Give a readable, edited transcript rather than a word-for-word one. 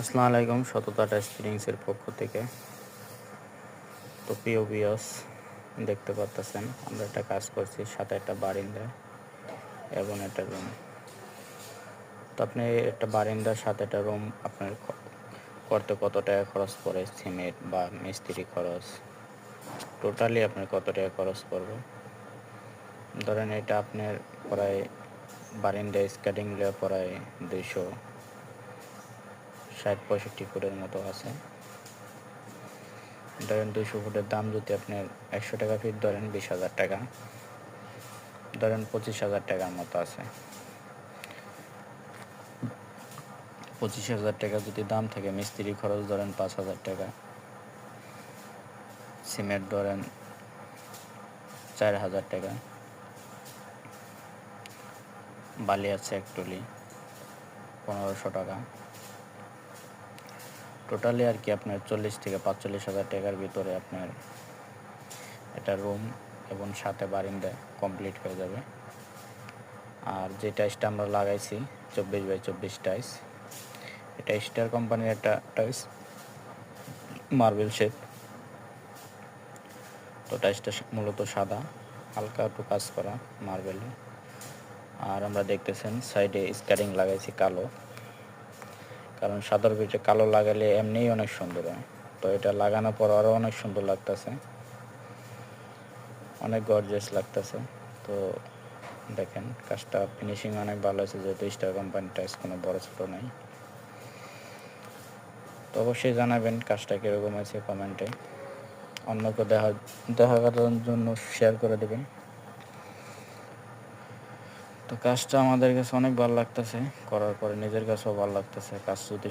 আসসালামু আলাইকুম, সততা স্প্রিংসের পক্ষ থেকে। তো প্রিয় ভিউয়ার্স, দেখতে পাচ্ছেন আমরা একটা কাজ করছি, সাথে একটা বারিন্দা এবং একটা রুম। তো আপনি একটা বারিন্দার সাথে একটা রুম আপনার করতে কত টাকা খরচ পড়ে, সিমেন্ট বা মিস্ত্রি খরচ, টোটালি আপনার কত টাকা খরচ পড়বে? ধরেন এটা আপনার প্রায় বারিন্দা স্কেটিং প্রায় 260-65 ফুটের মতো আছে। ধরেন 200 ফুটের দাম যদি আপনার 100 টাকা ফিট ধরেন, 20,000 টাকা, ধরেন 25,000 টাকার মতো আছে। 25,000 টাকা যদি দাম থাকে, মিস্ত্রি খরচ ধরেন 5,000 টাকা, সিমেন্ট ধরেন 4,000 টাকা, বালি আছে এক টলি 1500 টাকা, টোটালি আর কি আপনার 40,000-45,000 টাকার ভিতরে আপনার একটা রুম এবং সাথে বারিন্দা কমপ্লিট হয়ে যাবে। আর যে টাইসটা আমরা লাগাইছি 24x24 টাইস, এটা স্টার কোম্পানির একটা টাইস, মার্বেল শেপ। তো টাইসটা মূলত সাদা, হালকা একটু কাজ করা মার্বেলে। আর আমরা দেখতেছেন সাইডে স্কারিং লাগাইছি কালো, কারণ সাদার ভিতরে কালো লাগালে এমনিই অনেক সুন্দর হয়। তো এটা লাগানোর পর আরও অনেক সুন্দর লাগতেছে, অনেক গর্জিয়াস লাগতেছে। তো দেখেন কাজটা ফিনিশিং অনেক ভালো আছে, যেহেতু স্টার কোম্পানির টাইস কোনো বড় ছোটো নাই। তো অবশ্যই জানাবেন কাজটা কীরকম আছে কমেন্টে, অন্যকে দেখার জন্য শেয়ার করে দেবেন। তো কাজটা আমাদের কাছে অনেক ভালো লাগতেছে, করার পরে নিজের কাছেও ভালো লাগতেছে। কাজ যদি